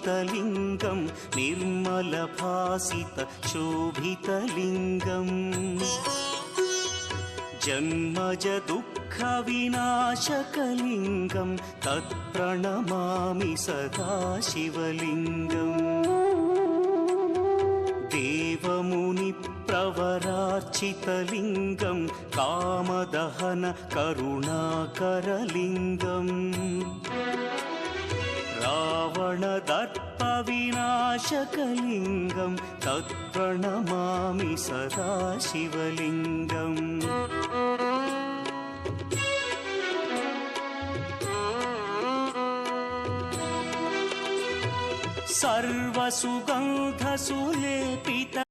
प्रकाशितलिङ्गं निर्मलभासितशोभितलिङ्गम् जन्मज दुःखविनाशकलिङ्गं तत्प्रणमामि सदा शिवलिङ्गम् देवमुनिप्रवरार्चितलिङ्गं कामदहन करुणाकरलिङ्गम् रावणदर्पविनाशकलिङ्गं तत्प्रणमामि सदा शिवलिङ्गम् सर्वसुगन्धसुलेपित